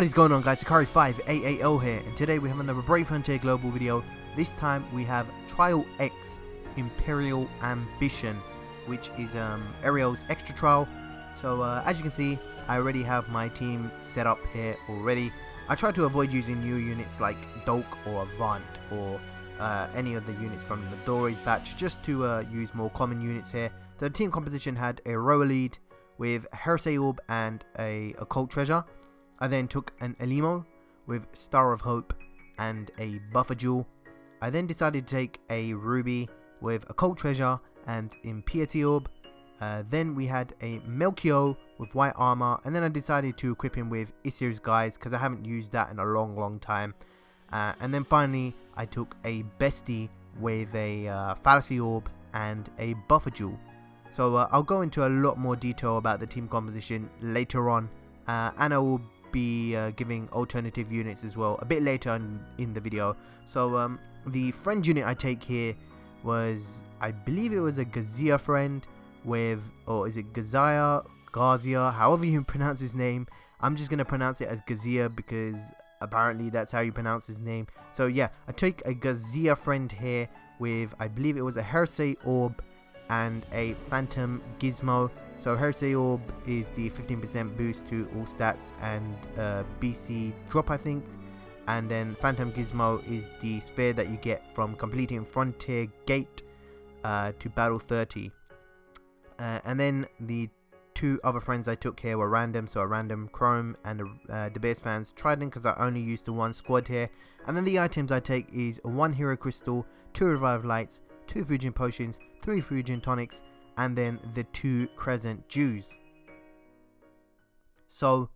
What is going on, guys? Sakari5AAL here, and today we have another Brave Hunter Global video. This time we have Trial X Imperial Ambition, which is Ariel's extra trial. So as you can see, I already have my team set up here already. I try to avoid using new units like Dolk or Avant or any of the units from the Dory's batch, just to use more common units here. So the team composition had a Rhoa lead with Heresy Orb and a Occult treasure. I then took an Elimo with Star of Hope and a Buffer Jewel. I then decided to take a Ruby with Occult treasure and Impiety Orb. Then we had a Melchio with white armor, and then I decided to equip him with Ihsir's Guise because I haven't used that in a long time. And then finally I took a Bestie with a Fallacy Orb and a Buffer Jewel. So I'll go into a lot more detail about the team composition later on, and I will be giving alternative units as well a bit later on in the video. So the friend unit I take here was, I believe it was a Gazia Friend with, or is it Gazia, however you pronounce his name. I'm just going to pronounce it as Gazia because apparently that's how you pronounce his name. So yeah, I take a Gazia Friend here with, I believe it was a Heresy Orb and a Phantom Gizmo. So Heresy Orb is the 15% boost to all stats and BC drop, I think. And then Phantom Gizmo is the sphere that you get from completing Frontier Gate to Battle 30. And then the two other friends I took here were random. So a random Chrome and a De Beers Fans Trident, because I only used the one squad here. And then the items I take is 1 Hero Crystal, 2 Revive Lights, 2 Fusion Potions, 3 Fusion Tonics, and then the 2 Crescent Dews. So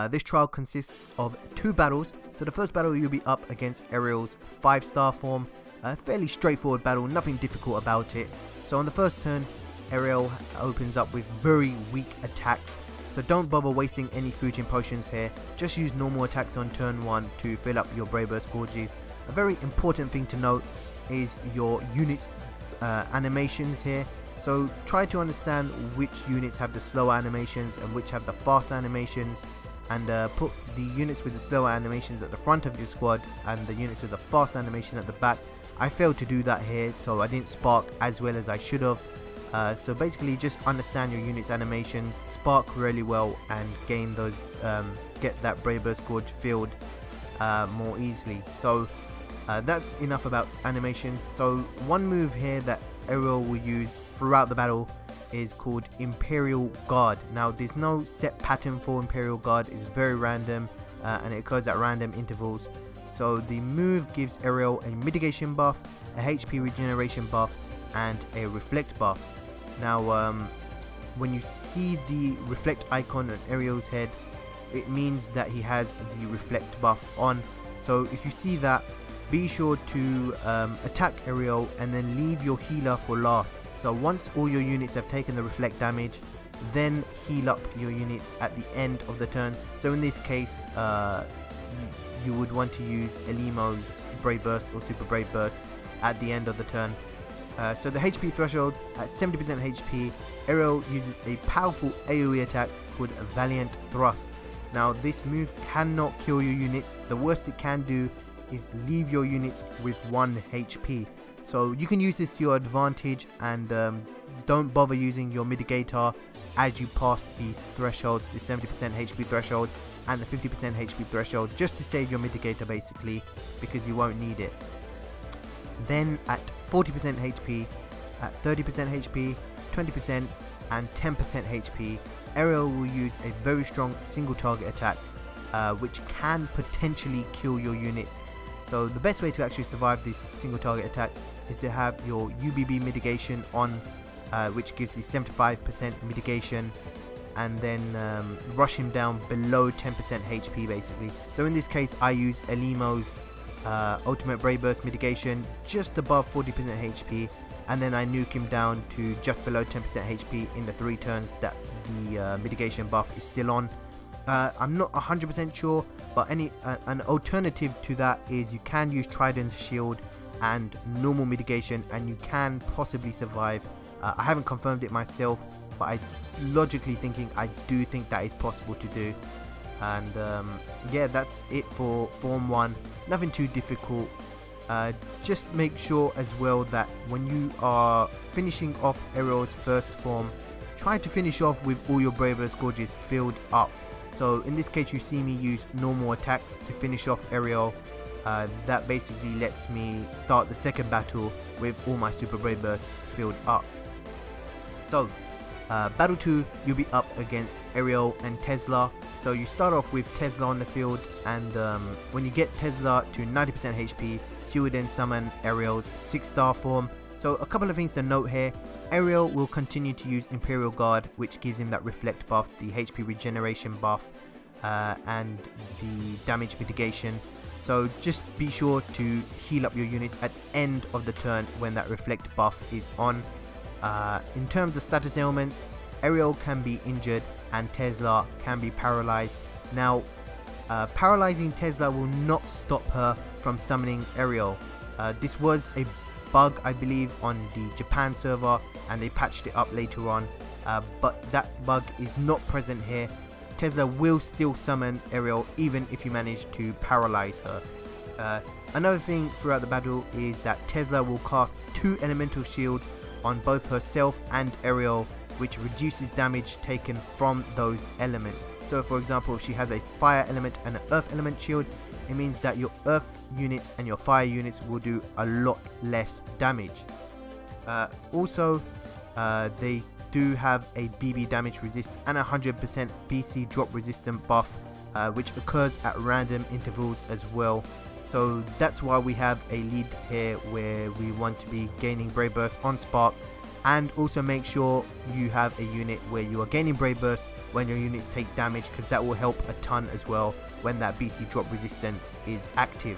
this trial consists of 2 battles. So the first battle you'll be up against Ariel's 5-star form. A fairly straightforward battle, nothing difficult about it. So on the first turn, Ariel opens up with very weak attacks. So don't bother wasting any Fusion Potions here. Just use normal attacks on turn 1 to fill up your Brave Burst Gorges. A very important thing to note is your units animations here. So try to understand which units have the slower animations and which have the fast animations, and put the units with the slower animations at the front of your squad and the units with the fast animation at the back. I failed to do that here, so I didn't spark as well as I should have. So basically just understand your units animations, spark really well, and gain those get that Brave Burst Gorge filled more easily. So that's enough about animations. So one move here that Ariel will use throughout the battle is called Imperial Guard. Now there's no set pattern for Imperial Guard, it's very random and it occurs at random intervals. So the move gives Ariel a mitigation buff, a HP regeneration buff, and a reflect buff. Now when you see the reflect icon on Ariel's head, it means that he has the reflect buff on. So if you see that, be sure to attack Ariel and then leave your healer for last. So once all your units have taken the reflect damage, then heal up your units at the end of the turn. So in this case, you would want to use Elimo's Brave Burst or Super Brave Burst at the end of the turn. So the HP threshold at 70% HP, Ariel uses a powerful AoE attack called Valiant Thrust. Now this move cannot kill your units. The worst it can do is leave your units with 1 HP. So you can use this to your advantage, and don't bother using your mitigator as you pass these thresholds, the 70% HP threshold and the 50% HP threshold, just to save your mitigator basically, because you won't need it. Then at 40% HP, at 30% HP, 20% and 10% HP, Ariel will use a very strong single target attack which can potentially kill your units. So the best way to actually survive this single target attack is to have your UBB mitigation on, which gives you 75% mitigation, and then rush him down below 10% HP basically. So in this case I use Elimo's ultimate Brave Burst mitigation just above 40% HP, and then I nuke him down to just below 10% HP in the 3 turns that the mitigation buff is still on. I'm not 100% sure, but an alternative to that is you can use Trident's Shield and normal mitigation, and you can possibly survive. I haven't confirmed it myself, but logically thinking, I do think that is possible to do. And yeah, that's it for Form 1. Nothing too difficult. Just make sure as well that when you are finishing off Ariel's first form, try to finish off with all your Brave Burst gauges filled up. So in this case you see me use normal attacks to finish off Ariel. That basically lets me start the second battle with all my Super Brave Bursts filled up. So battle 2, you'll be up against Ariel and Tesla. So you start off with Tesla on the field, and when you get Tesla to 90% HP, she will then summon Ariel's 6-star form. So a couple of things to note here. Ariel will continue to use Imperial Guard, which gives him that reflect buff, the HP regeneration buff, and the damage mitigation. So just be sure to heal up your units at the end of the turn when that reflect buff is on. In terms of status ailments, Ariel can be injured and Tesla can be paralyzed. Now, paralyzing Tesla will not stop her from summoning Ariel. This was a bug, I believe, on the Japan server, and they patched it up later on, but that bug is not present here. Tesla will still summon Ariel even if you manage to paralyze her. Another thing throughout the battle is that Tesla will cast 2 elemental shields on both herself and Ariel, which reduces damage taken from those elements. So for example, if she has a fire element and an earth element shield, it means that your earth units and your fire units will do a lot less damage. Also, they do have a BB damage resist and 100% BC drop resistant buff, which occurs at random intervals as well. So that's why we have a lead here where we want to be gaining Brave Burst on Spark, and also make sure you have a unit where you are gaining Brave Burst when your units take damage, because that will help a ton as well when that BC drop resistance is active.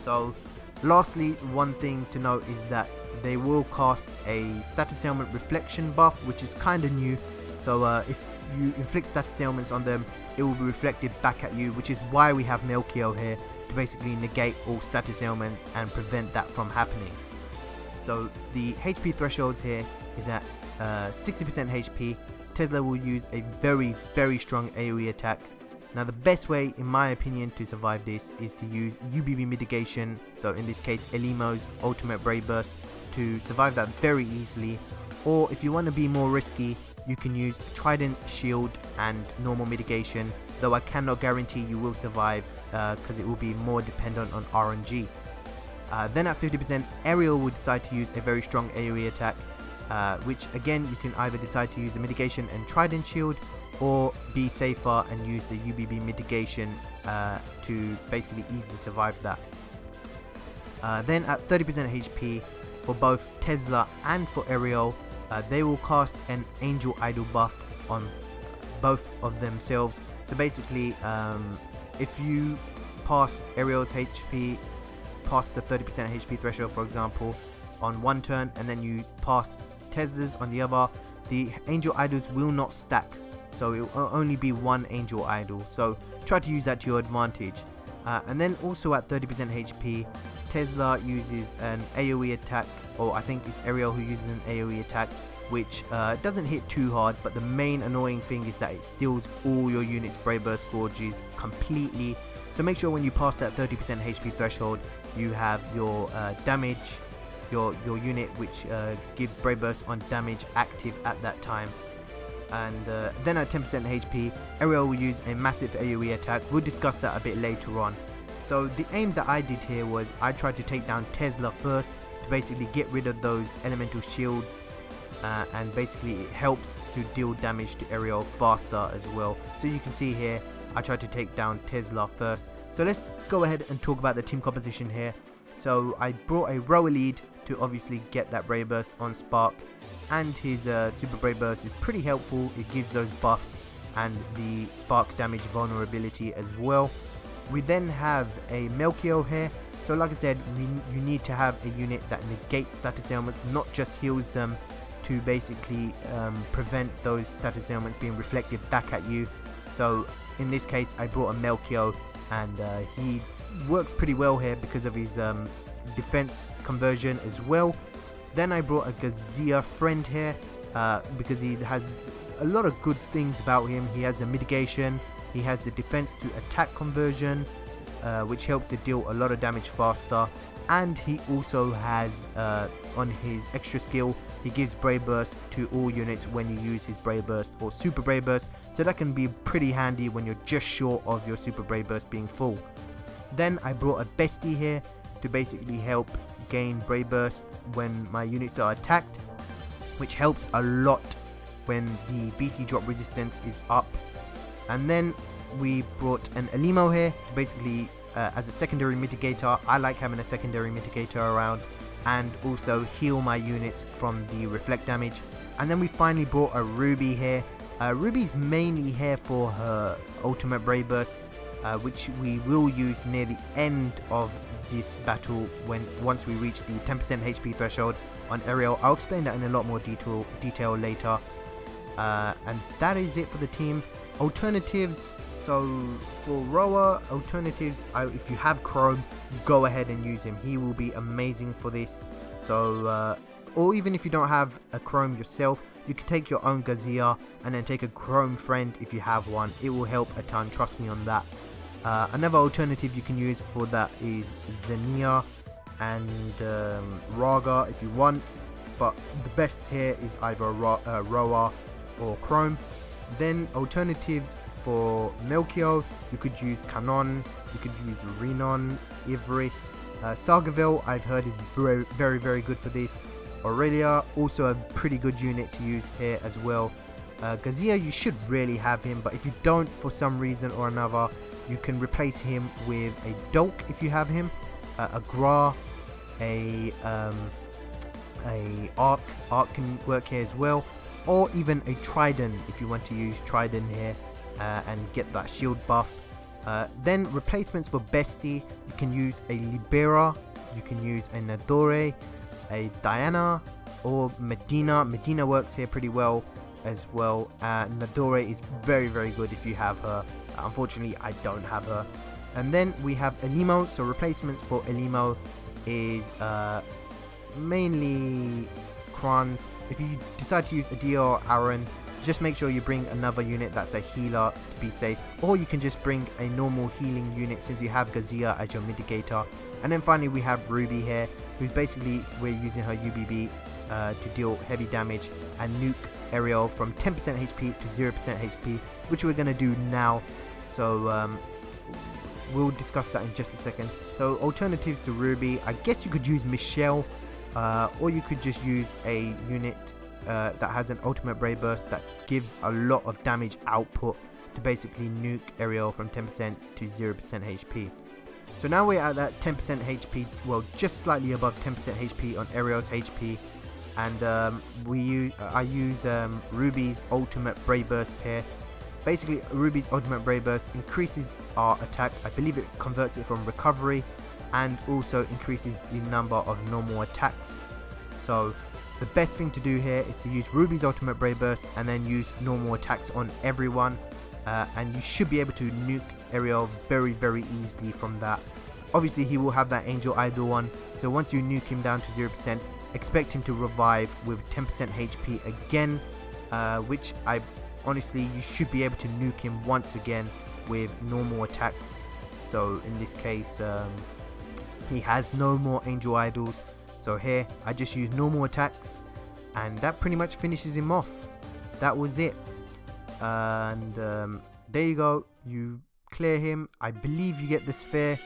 So lastly, one thing to note is that they will cast a status ailment reflection buff, which is kind of new. So if you inflict status ailments on them, it will be reflected back at you, which is why we have Melchio here to basically negate all status ailments and prevent that from happening. So the HP thresholds here is at 60% HP. Tesla will use a very strong AoE attack. Now the best way, in my opinion, to survive this is to use UBB mitigation, so in this case Elimo's ultimate Brave Burst, to survive that very easily. Or if you want to be more risky, you can use Trident, Shield and normal mitigation, though I cannot guarantee you will survive because it will be more dependent on RNG. Then at 50%, Ariel will decide to use a very strong AoE attack, which again you can either decide to use the mitigation and Trident Shield, or be safer and use the UBB mitigation to basically easily survive that. Then at 30% HP for both Tesla and for Ariel, they will cast an Angel Idol buff on both of themselves. So basically, if you pass Ariel's HP past the 30% HP threshold, for example, on one turn, and then you pass Tesla's on the other, the Angel Idols will not stack. So it will only be one Angel Idol, so try to use that to your advantage. And then also at 30% HP, Tesla uses an AoE attack, or I think it's Ariel who uses an AoE attack, which doesn't hit too hard, but the main annoying thing is that it steals all your units' Brave Burst gauges completely. So make sure when you pass that 30% HP threshold, you have your damage, your unit which gives Brave Burst on damage active at that time. And then at 10% HP, Ariel will use a massive AoE attack. We'll discuss that a bit later on. So the aim that I did here was I tried to take down Tesla first to basically get rid of those elemental shields, and basically it helps to deal damage to Ariel faster as well. So you can see here I tried to take down Tesla first. So let's go ahead and talk about the team composition here. So I brought a Rhoa lead to obviously get that Brave Burst on Spark, and his Super Brave Burst is pretty helpful. It gives those buffs and the spark damage vulnerability as well. We then have a Melchio here. So like I said, you need to have a unit that negates status ailments, not just heals them, to basically prevent those status ailments being reflected back at you. So in this case I brought a Melchio, and he works pretty well here because of his defense conversion as well. Then I brought a Gazia Friend here because he has a lot of good things about him. He has the mitigation, He has the defense to attack conversion, which helps to deal a lot of damage faster. And he also has, on his extra skill, he gives Brave Burst to all units when you use his Brave Burst or Super Brave Burst, so that can be pretty handy when you're just short of your Super Brave Burst being full. Then I brought a Bestie here to basically help gain Brave Burst when my units are attacked, which helps a lot when the BC drop resistance is up. And then we brought an Elimo here to basically as a secondary mitigator. I like having a secondary mitigator around, and also heal my units from the reflect damage. And then we finally brought a Ruby here. Ruby's mainly here for her ultimate Brave Burst, which we will use near the end of this battle once we reach the 10% HP threshold on Ariel. I'll explain that in a lot more detail later. And that is it for the team. Alternatives. So for Rhoa, alternatives, if you have Chrome, go ahead and use him. He will be amazing for this. So, or even if you don't have a Chrome yourself, you can take your own Gazia and then take a Chrome friend if you have one. It will help a ton, trust me on that. Another alternative you can use for that is Xenia and Raga if you want. But the best here is either Rhoa or Chrome. Then alternatives for Melchio, you could use Canon, you could use Renon, Ivris, Sargaville I've heard is very good for this. Aurelia, also a pretty good unit to use here as well. Gazia, you should really have him, but if you don't for some reason or another, you can replace him with a Dolk if you have him, a Gra, a Arc can work here as well, or even a Trident if you want to use Trident here and get that shield buff. Then replacements for Bestie, you can use a Libera, you can use a Nadore, a Diana, or Medina. Medina works here pretty well as well. Nadore is very good if you have her. Unfortunately, I don't have her. And then we have Elimo. So replacements for Elimo is mainly Krans. If you decide to use Adia or Aaron, just make sure you bring another unit that's a healer to be safe, or you can just bring a normal healing unit since you have Gazia as your mitigator. And then finally we have Ruby here, who's basically, we're using her UBB to deal heavy damage and nuke Ariel from 10% HP to 0% HP, which we're going to do now. So we'll discuss that in just a second. So alternatives to Ruby, I guess you could use Michelle, or you could just use a unit that has an ultimate Brave Burst that gives a lot of damage output to basically nuke Ariel from 10% to 0% HP. So now we're at that 10% HP, well, just slightly above 10% HP on Ariel's HP, and I use Ruby's ultimate Brave Burst here. Basically, Ruby's ultimate Brave Burst increases our attack. I believe it converts it from recovery, and also increases the number of normal attacks. So the best thing to do here is to use Ruby's ultimate Brave Burst and then use normal attacks on everyone, and you should be able to nuke Ariel very easily from that. Obviously he will have that Angel Idol on, so once you nuke him down to 0%, expect him to revive with 10% HP again, which honestly you should be able to nuke him once again with normal attacks. So in this case he has no more Angel Idols, so here I just use normal attacks, and that pretty much finishes him off. That was it. And there you go, you clear him. I believe you get the sphere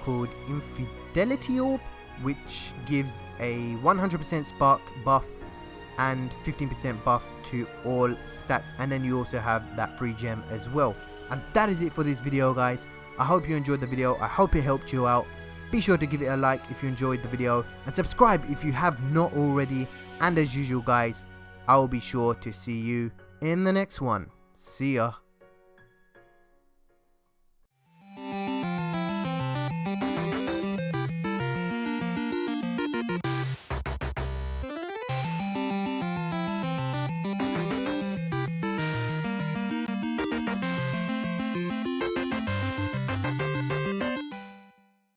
called Infidelity Orb, which gives a 100% spark buff and 15% buff to all stats, and then you also have that free gem as well. And that is it for this video, guys. I hope you enjoyed the video. I hope it helped you out. Be sure to give it a like if you enjoyed the video, and subscribe if you have not already. And as usual, guys, I will be sure to see you in the next one. See ya.